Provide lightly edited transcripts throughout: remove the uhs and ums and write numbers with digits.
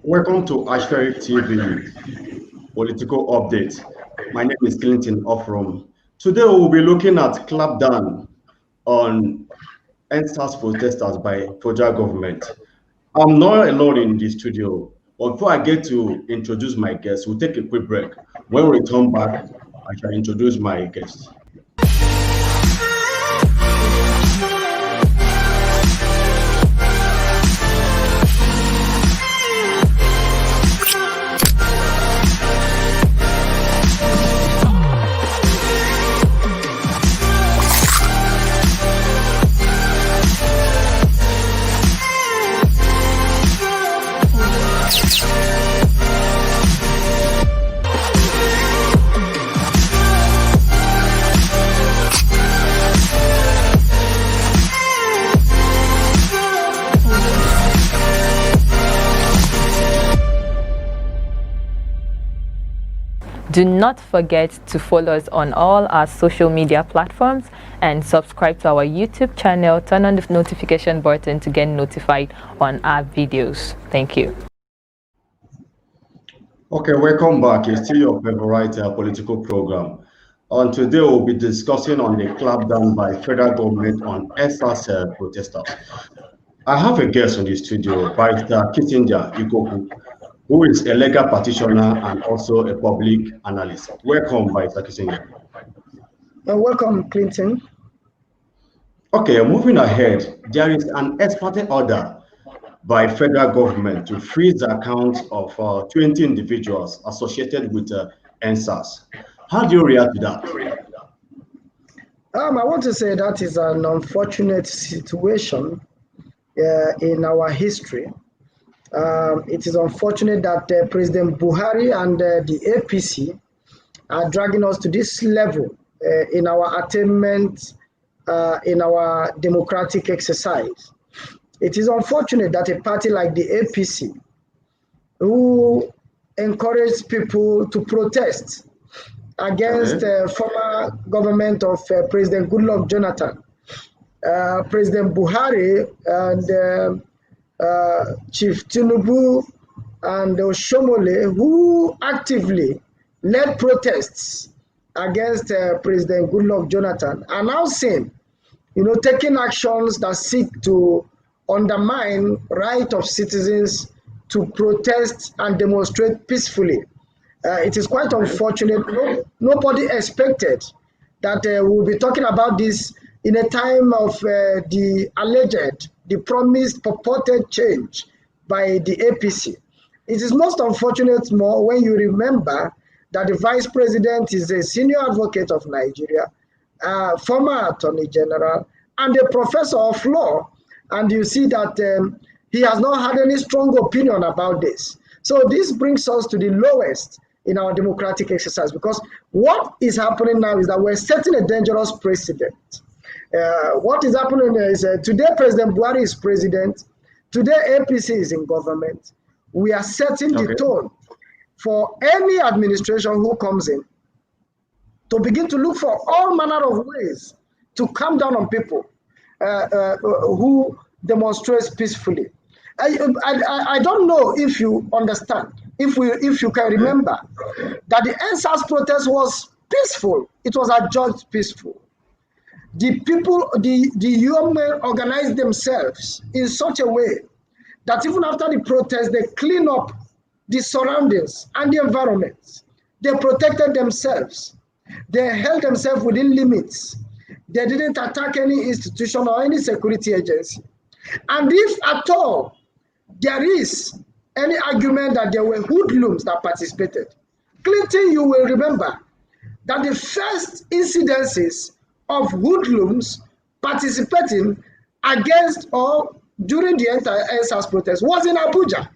Welcome to Ashferi TV Political Update. My name is Clinton Offrom. Today we will be looking at clampdown on ENDSARS protesters by federal government. I'm not alone in the studio, but before I get to introduce my guests, we'll take a quick break. When we return back, I shall introduce my guests. Do not forget to follow us on all our social media platforms and subscribe to our YouTube channel. Turn on the notification button to get notified on our videos. Thank you. Okay, welcome back. It's still your favorite political program. On today, we'll be discussing on the clampdown by federal government on ENDSARS protesters. I have a guest on the studio, Barrister Kitinja Ikoku, who is a legal practitioner and also a public analyst. Welcome, Barrister Kitinja. Welcome, Clinton. Okay, moving ahead, there is an ex parte order by federal government to freeze the accounts of 20 individuals associated with ENDSARS. How do you react to that? I want to say that is an unfortunate situation in our history. It is unfortunate that President Buhari and the APC are dragging us to this level in our attainment, in our democratic exercise. It is unfortunate that a party like the APC, who encouraged people to protest against the former government of President Goodluck Jonathan, President Buhari and Chief Tinubu and Oshomole, who actively led protests against President Goodluck Jonathan, are now seen, taking actions that seek to undermine right of citizens to protest and demonstrate peacefully. It is quite unfortunate. Nobody expected that we'll be talking about this in a time of the promised purported change by the APC. It is most unfortunate more when you remember that the Vice President is a senior advocate of Nigeria, former Attorney General, and a professor of law. And you see that he has not had any strong opinion about this. So this brings us to the lowest in our democratic exercise, because what is happening now is that we're setting a dangerous precedent. What is happening is today President Buhari is president, today APC is in government. We are setting the tone for any administration who comes in to begin to look for all manner of ways to calm down on people who demonstrate peacefully. I don't know if you understand, if you can remember, that the ENDSARS protest was peaceful. It was adjudged peaceful. The people, the young men organized themselves in such a way that even after the protest, they clean up the surroundings and the environment. They protected themselves. They held themselves within limits. They didn't attack any institution or any security agency. And if at all there is any argument that there were hoodlums that participated, Clinton, you will remember that the first incidences of hoodlums participating against or during the entire ENDSARS protest was in Abuja,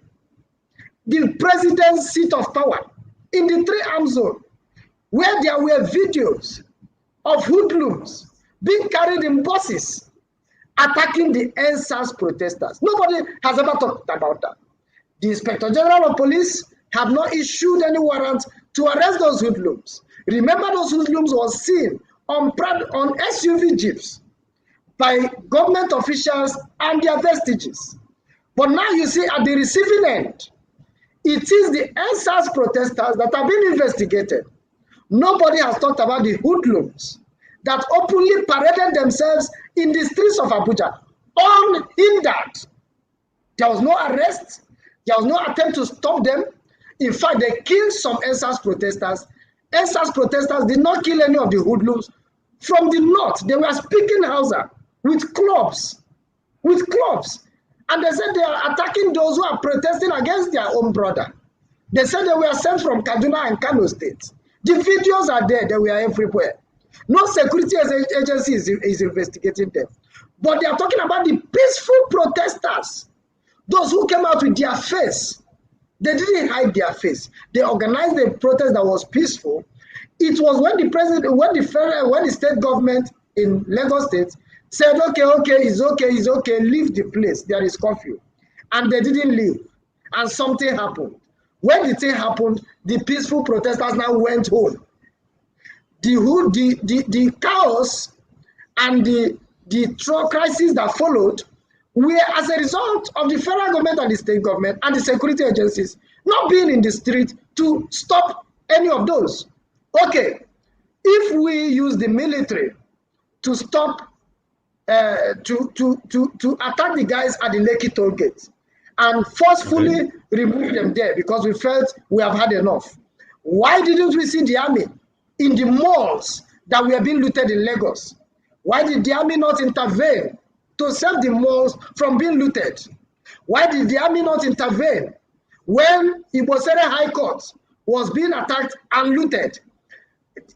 the president's seat of power, in the 3-arm zone, where there were videos of hoodlums being carried in buses attacking the ENDSARS protesters. Nobody has ever talked about that. The Inspector General of Police have not issued any warrant to arrest those hoodlums. Remember, those hoodlums were seen on SUV jeeps by government officials and their vestiges. But now you see at the receiving end, It is the ENDSARS protesters that have been investigated. Nobody has talked about the hoodlums that openly paraded themselves in the streets of Abuja, unhindered. There was no arrest. There was no attempt to stop them. In fact, they killed some ENDSARS protesters. ENDSARS protesters did not kill any of the hoodlums. From the north, they were speaking Hausa with clubs. And they said they are attacking those who are protesting against their own brother. They said they were sent from Kaduna and Kano states. The videos are there. They were everywhere. No security agency is investigating them. But they are talking about the peaceful protesters. Those who came out with their face. They didn't hide their face. They organized a protest that was peaceful. It was when the state government in Lagos State said, okay, it's okay, leave the place. There is curfew. And they didn't leave. And something happened. When the thing happened, the peaceful protesters now went home. The chaos and the crisis that followed were as a result of the federal government and the state government and the security agencies not being in the street to stop any of those. Okay, if we use the military to stop, to attack the guys at the Lekki toll gate and forcefully remove them there because we felt we have had enough, why didn't we see the army in the malls that were being looted in Lagos? Why did the army not intervene to save the malls from being looted? Why did the army not intervene when Ibosere High Court was being attacked and looted?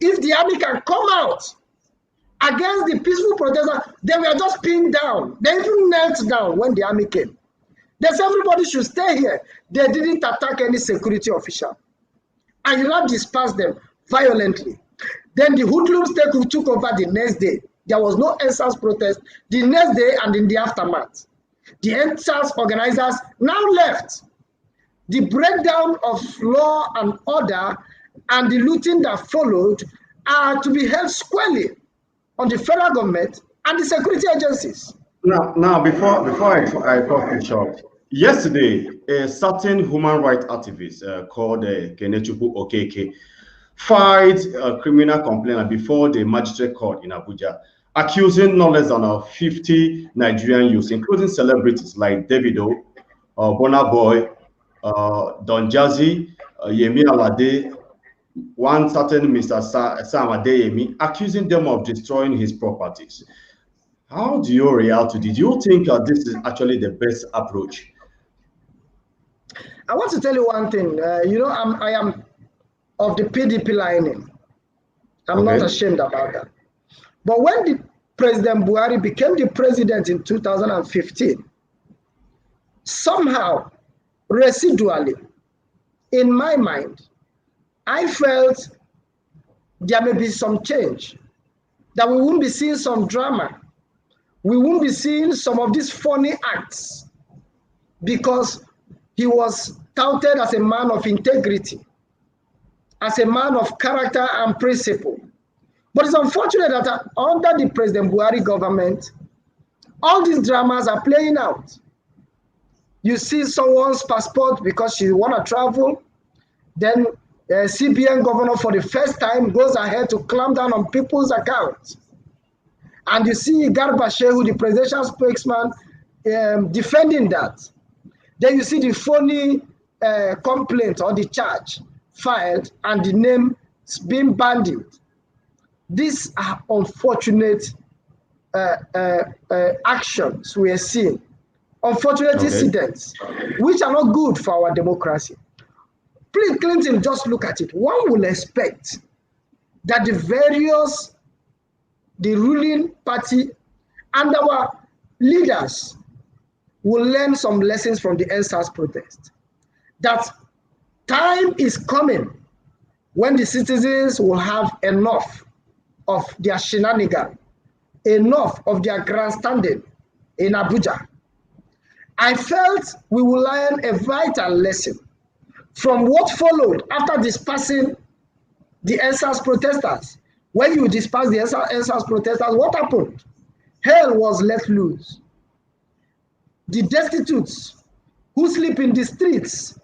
If the army can come out against the peaceful protesters, they were just pinned down. They even knelt down when the army came. They said everybody should stay here. They didn't attack any security official. And you not disperse them violently. Then the hoodlums took over the next day. There was no ENDSARS protest the next day and in the aftermath. The ENDSARS organizers now left. The breakdown of law and order and the looting that followed are to be held squarely on the federal government and the security agencies. Now, before I cut it short, yesterday, a certain human rights activist called Kenechukwu Okeke filed a criminal complaint before the magistrate court in Abuja, accusing no less than 50 Nigerian youths, including celebrities like Davido, Burna Boy, Don Jazzy, Yemi Alade, one certain Mr. Sam Adeyemi, accusing them of destroying his properties. How do you react to this? Do you think this is actually the best approach? I want to tell you one thing. I am of the PDP lining. I'm not ashamed about that. But when the President Buhari became the president in 2015, somehow, residually, in my mind, I felt there may be some change, that we won't be seeing some drama. We won't be seeing some of these funny acts because he was touted as a man of integrity, as a man of character and principle. But it's unfortunate that under the President Buhari government, all these dramas are playing out. You see someone's passport because she want to travel, then CBN governor for the first time goes ahead to clamp down on people's accounts. And you see Garba Shehu, the presidential spokesman, defending that. Then you see the phony complaint or the charge filed and the name being bandied. These are unfortunate actions we are seeing, unfortunate incidents, which are not good for our democracy. Please, Clinton, just look at it. One will expect that the ruling party and our leaders will learn some lessons from the ENDSARS protest. That time is coming when the citizens will have enough of their shenanigans, enough of their grandstanding in Abuja. I felt we will learn a vital lesson from what followed after dispersing the ENDSARS protesters. When you disperse the ENDSARS protesters, what happened? Hell was let loose. The destitutes who sleep in the streets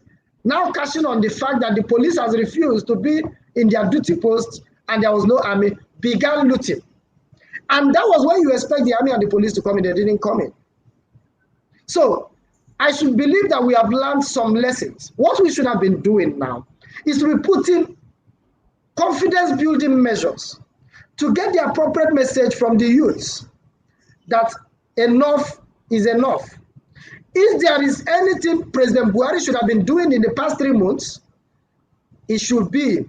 now cashing on the fact that the police has refused to be in their duty posts and there was no army, began looting. And that was when you expect the army and the police to come in. They didn't come in. So I should believe that we have learned some lessons. What we should have been doing now is to be putting confidence building measures to get the appropriate message from the youths that enough is enough. If there is anything President Buhari should have been doing in the past 3 months, it should be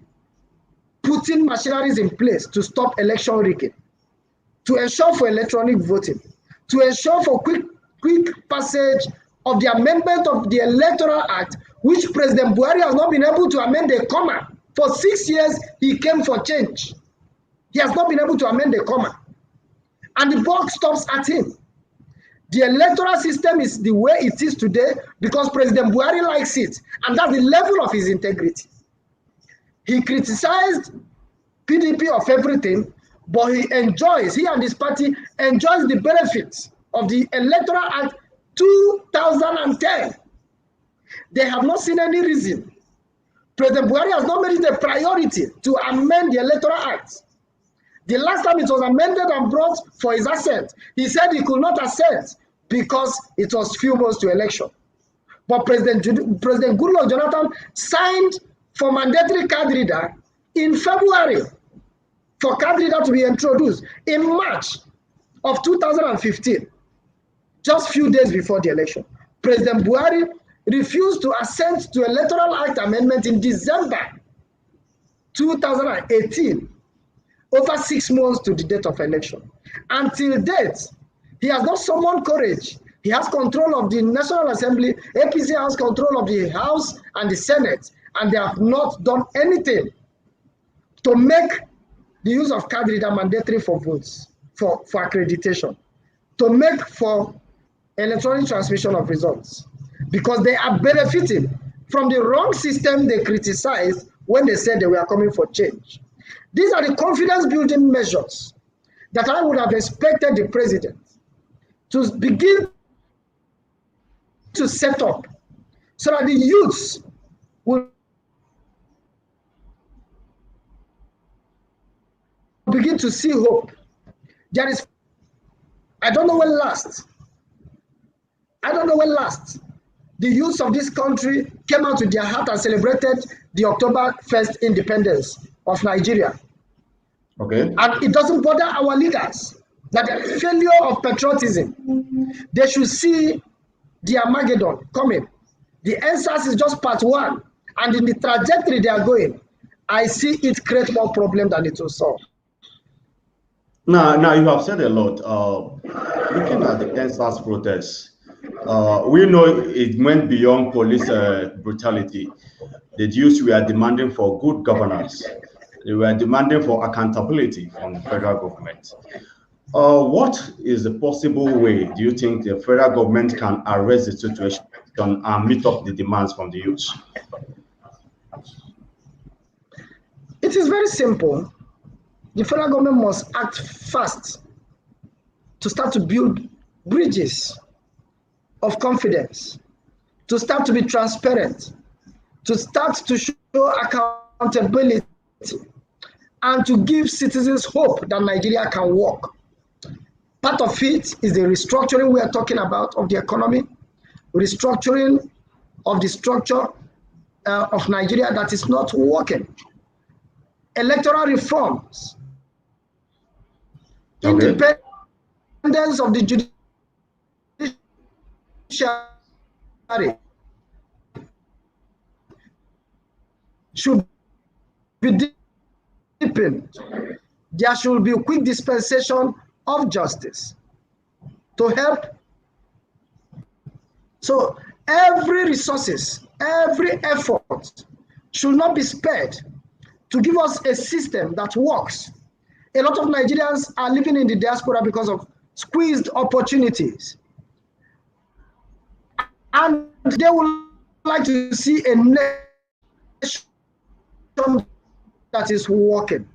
putting machineries in place to stop election rigging, to ensure for electronic voting, to ensure for quick passage of the amendment of the Electoral Act, which President Buhari has not been able to amend a comma. For 6 years, he came for change. He has not been able to amend a comma. And the buck stops at him. The electoral system is the way it is today because President Buhari likes it, and that's the level of his integrity. He criticized PDP of everything, but he and his party enjoys the benefits of the Electoral Act 2010. They have not seen any reason. President Buhari has not made it a priority to amend the Electoral Act. The last time it was amended and brought for his assent, he said he could not assent because it was few months to election. But President Goodluck Jonathan signed for mandatory card reader in February for card reader to be introduced in March of 2015, just few days before the election. President Buhari refused to assent to Electoral Act amendment in December 2018, over 6 months to the date of election. Until date, he has not summoned courage. He has control of the National Assembly, APC has control of the House and the Senate, and they have not done anything to make the use of card reader mandatory for votes, for accreditation, to make for electronic transmission of results, because they are benefiting from the wrong system they criticized when they said they were coming for change. These are the confidence building measures that I would have expected the president to begin to set up so that the youths will begin to see hope. There is, I don't know when last, the youths of this country came out with their heart and celebrated the October 1st independence of Nigeria. Okay. And it doesn't bother our leaders that the failure of patriotism, they should see the Armageddon coming. The ENDSARS is just part one, and in the trajectory they are going, I see it create more problem than it will solve. Now you have said a lot. Looking at the ENDSARS protests, we know it went beyond police brutality. The youths were demanding for good governance. They were demanding for accountability from the federal government. What is the possible way, do you think, the federal government can arrest the situation and meet up the demands from the youths? It is very simple. The federal government must act fast to start to build bridges of confidence, to start to be transparent, to start to show accountability, and to give citizens hope that Nigeria can work. Part of it is the restructuring we are talking about of the economy, restructuring of the structure of Nigeria that is not working, electoral reforms, independence of the judiciary should be deepened. There should be a quick dispensation of justice to help. So every resources, every effort should not be spared to give us a system that works. A lot of Nigerians are living in the diaspora because of squeezed opportunities. And they would like to see a nation that is working.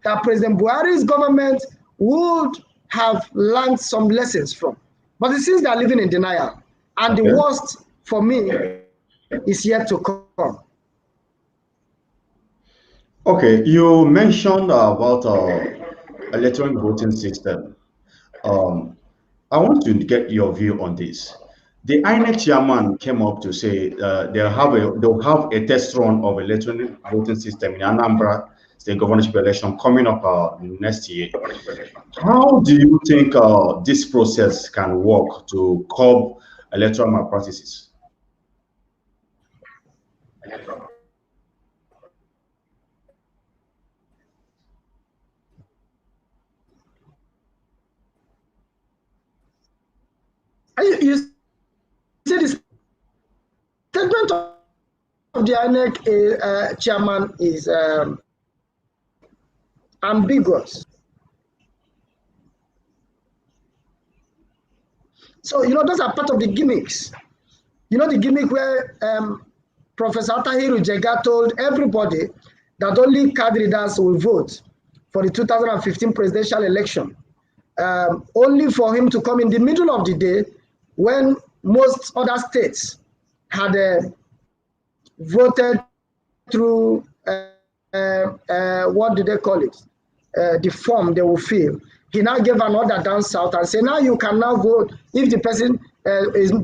That President Buhari's government would have learned some lessons from. But it seems they are living in denial. And the worst for me is yet to come. Okay, you mentioned about electronic voting system. Um, I want to get your view on this. The INEC chairman came up to say they'll have a test run of electronic voting system in Anambra state governorship election coming up next year. How do you think this process can work to curb electoral malpractices? You see, the statement of the INEC chairman is ambiguous. So, those are part of the gimmicks. The gimmick where Professor Tahiru Jega told everybody that only card readers will vote for the 2015 presidential election, only for him to come in the middle of the day when most other states had voted through, what do they call it, the form they will fill. He now gave an order down south and said, now you can now vote if the person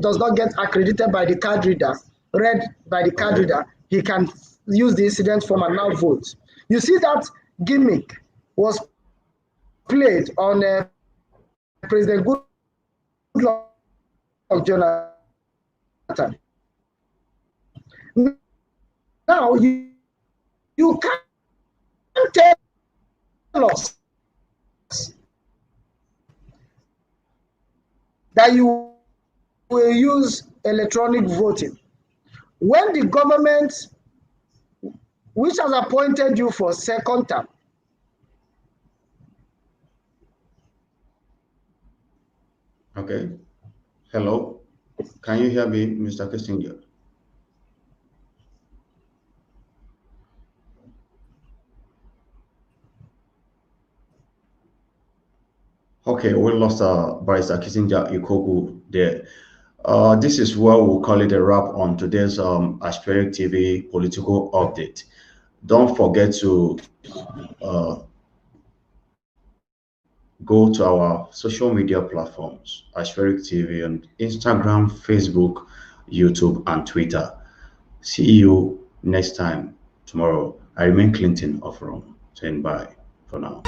does not get accredited by the card reader, read by the card Okay. reader, he can use the incident form and now vote. You see that gimmick was played on President Goodluck Jonathan. Now you can't tell us that you will use electronic voting when the government which has appointed you for second term Okay. Hello. Can you hear me, Mr. Kissinger? Okay, we lost Barrister Kissinger Ikoku there. This is where we'll call it a wrap on today's Asperic TV political update. Don't forget to uh, go to our social media platforms, Asperic TV on Instagram, Facebook, YouTube, and Twitter. See you next time tomorrow. I remain Clinton of Rome, saying bye for now.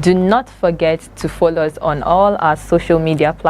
Do not forget to follow us on all our social media platforms.